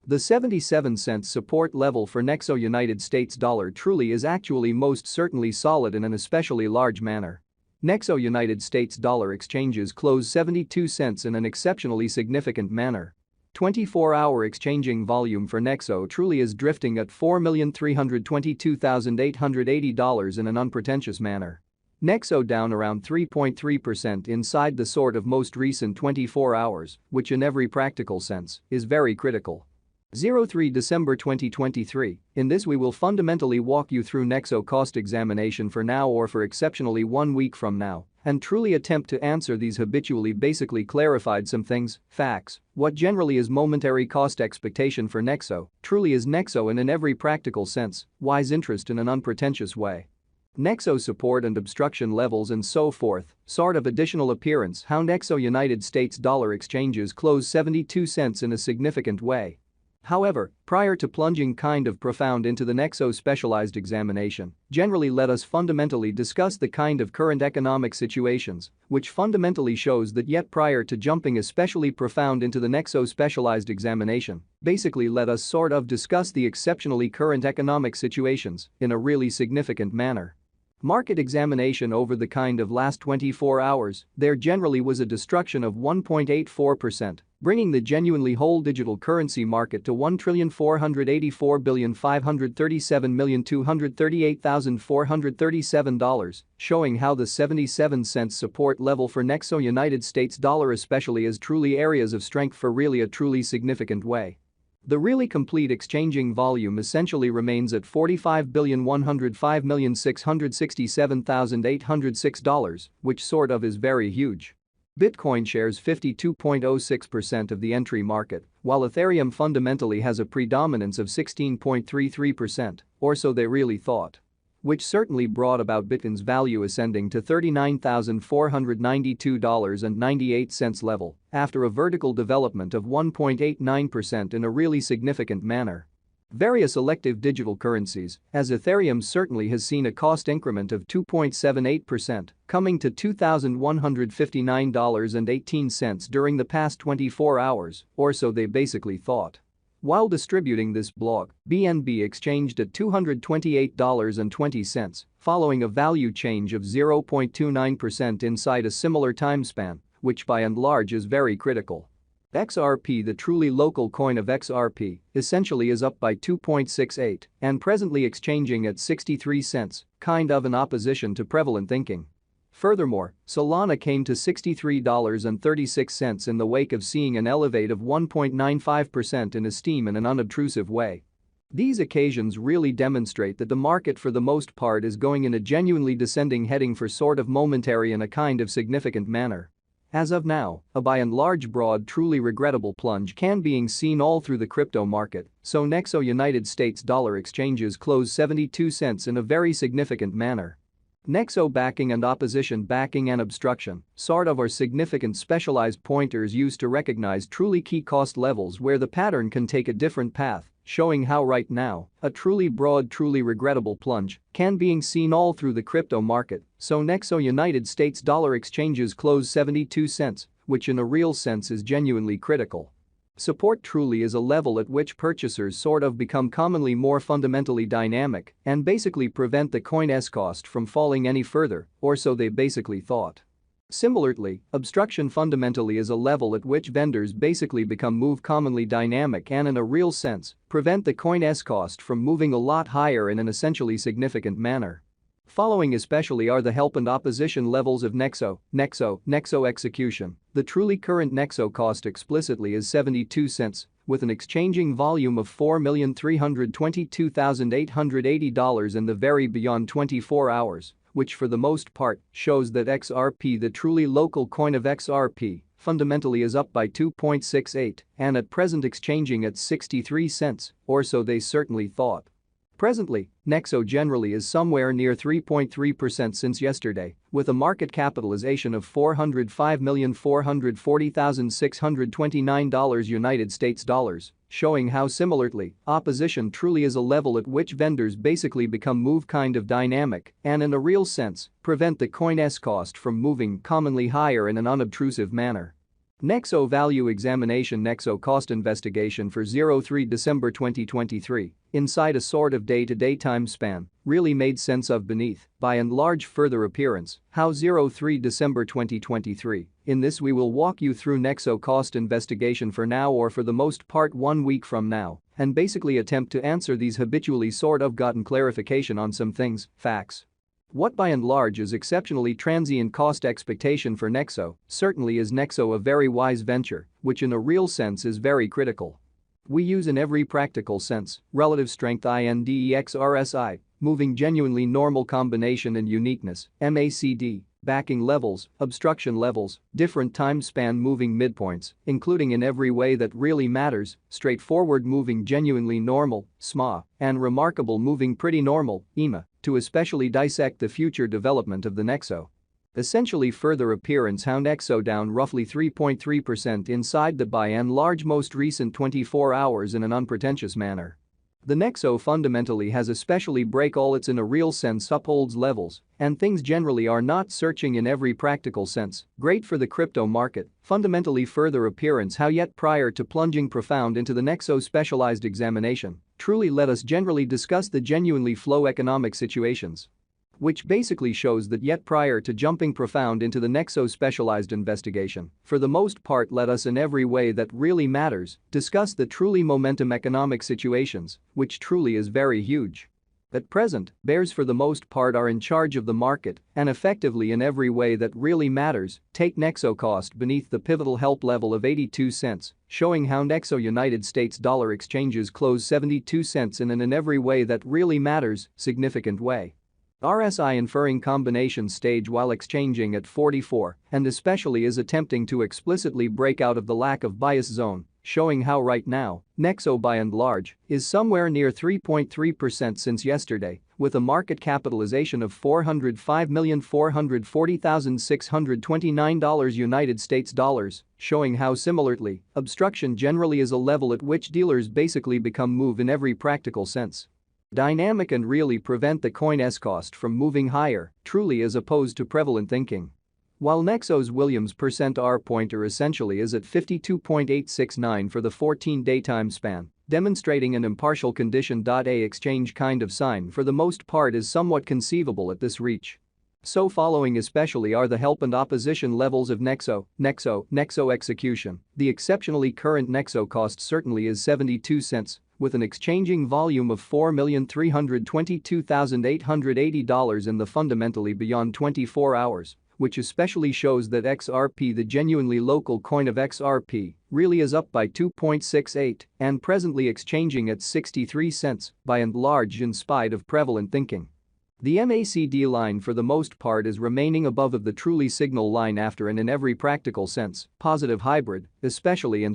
The 77-cent support level for Nexo United States dollar truly is actually most certainly solid in an especially large manner. Nexo United States dollar exchanges close 72 cents in an exceptionally significant manner. 24-hour exchanging volume for Nexo truly is drifting at $4,322,880 in an unpretentious manner. Nexo down around 3.3% inside the sort of most recent 24 hours, which in every practical sense is very critical. 03 December 2023, in this we will fundamentally walk you through Nexo cost examination for now or for exceptionally 1 week from now, and truly attempt to answer these habitually basically clarified some things, facts, what generally is momentary cost expectation for Nexo, truly is Nexo and in every practical sense, wise interest in an unpretentious way. Nexo support and obstruction levels and so forth, sort of additional appearance how Nexo United States dollar exchanges close 72 cents in a significant way. However, prior to plunging kind of profound into the Nexo specialized examination, generally let us fundamentally discuss the kind of current economic situations, which fundamentally shows that yet prior to jumping especially profound into the Nexo specialized examination, basically let us sort of discuss the exceptionally current economic situations in a really significant manner. Market examination over the kind of last 24 hours, there generally was a destruction of 1.84%, bringing the genuinely whole digital currency market to $1,484,537,238,437, showing how the 77-cent support level for Nexo United States dollar especially is truly areas of strength for really a truly significant way. The really complete exchanging volume essentially remains at $45,105,667,806, which sort of is very huge. Bitcoin shares 52.06% of the entry market, while Ethereum fundamentally has a predominance of 16.33%, or so they really thought. Which certainly brought about Bitcoin's value ascending to $39,492.98 level after a vertical development of 1.89% in a really significant manner. Various elective digital currencies, as Ethereum certainly has seen a cost increment of 2.78%, coming to $2,159.18 during the past 24 hours, or so they basically thought. While distributing this blog, BNB exchanged at $228.20, following a value change of 0.29% inside a similar time span, which by and large is very critical. XRP, the truly local coin of XRP, essentially is up by 2.68 and presently exchanging at 63 cents, kind of in opposition to prevalent thinking. Furthermore, Solana came to $63.36 in the wake of seeing an elevate of 1.95% in esteem in an unobtrusive way. These occasions really demonstrate that the market for the most part is going in a genuinely descending heading for sort of momentary in a kind of significant manner. As of now, a by and large broad truly regrettable plunge can being seen all through the crypto market, so Nexo United States dollar exchanges close 72 cents in a very significant manner. Nexo backing and opposition backing and obstruction, sort of are significant specialized pointers used to recognize truly key cost levels where the pattern can take a different path, showing how right now, a truly broad truly regrettable plunge can being seen all through the crypto market, so Nexo United States dollar exchanges close 72 cents, which in a real sense is genuinely critical. Support truly is a level at which purchasers sort of become commonly more fundamentally dynamic and basically prevent the coin's cost from falling any further, or so they basically thought. Similarly, obstruction fundamentally is a level at which vendors basically become move commonly dynamic and in a real sense, prevent the coin's cost from moving a lot higher in an essentially significant manner. Following especially are the help and opposition levels of Nexo execution. The truly current Nexo cost explicitly is 72 cents, with an exchanging volume of $4,322,880 in the very beyond 24 hours, which for the most part shows that XRP, the truly local coin of XRP, fundamentally is up by 2.68 and at present exchanging at 63 cents, or so they certainly thought. Presently, Nexo generally is somewhere near 3.3% since yesterday, with a market capitalization of $405,440,629 United States dollars, showing how similarly, opposition truly is a level at which vendors basically become move kind of dynamic and in a real sense, prevent the coin's cost from moving commonly higher in an unobtrusive manner. Nexo Value Examination. Nexo Cost Investigation for 03 December 2023, inside a sort of day-to-day time span, really made sense of beneath, by and large further appearance, how 03 December 2023. In this we will walk you through Nexo Cost Investigation for now or for the most part 1 week from now, and basically attempt to answer these habitually sort of gotten clarification on some things, facts. What by and large is exceptionally transient cost expectation for Nexo, certainly is Nexo a very wise venture, which in a real sense is very critical. We use in every practical sense, relative strength index RSI, moving genuinely normal combination and uniqueness, MACD, backing levels, obstruction levels, different time span moving midpoints, including in every way that really matters, straightforward moving genuinely normal, SMA, and remarkable moving pretty normal, EMA, to especially dissect the future development of the Nexo. Essentially further appearance how Nexo down roughly 3.3% inside the by and large most recent 24 hours in an unpretentious manner. The Nexo fundamentally has especially break all its in a real sense upholds levels, and things generally are not searching in every practical sense, great for the crypto market, fundamentally further appearance how yet prior to plunging profound into the Nexo specialized examination, truly let us generally discuss the genuinely flow economic situations. Which basically shows that yet prior to jumping profound into the Nexo specialized investigation, for the most part let us in every way that really matters, discuss the truly momentum economic situations, which truly is very huge. At present, bears for the most part are in charge of the market and effectively in every way that really matters, take Nexo cost beneath the pivotal help level of 82 cents, showing how Nexo United States dollar exchanges close 72 cents in an in every way that really matters, significant way. RSI inferring combination stage while exchanging at 44 and especially is attempting to explicitly break out of the lack of bias zone, showing how right now, Nexo by and large is somewhere near 3.3% since yesterday, with a market capitalization of $405,440,629 United States dollars, showing how similarly, obstruction generally is a level at which dealers basically become move in every practical sense. Dynamic and really prevent the coin's cost from moving higher, truly as opposed to prevalent thinking. While Nexo's Williams percent R pointer essentially is at 52.869 for the 14-day time span, demonstrating an impartial condition. A exchange kind of sign for the most part is somewhat conceivable at this reach. So following especially are the help and opposition levels of Nexo execution. The exceptionally current Nexo cost certainly is 72 cents. With an exchanging volume of $4,322,880 in the fundamentally beyond 24 hours, which especially shows that XRP, the genuinely local coin of XRP, really is up by 2.68 and presently exchanging at 63 cents by and large in spite of prevalent thinking. The MACD line for the most part is remaining above of the truly signal line after and in every practical sense, positive hybrid, especially in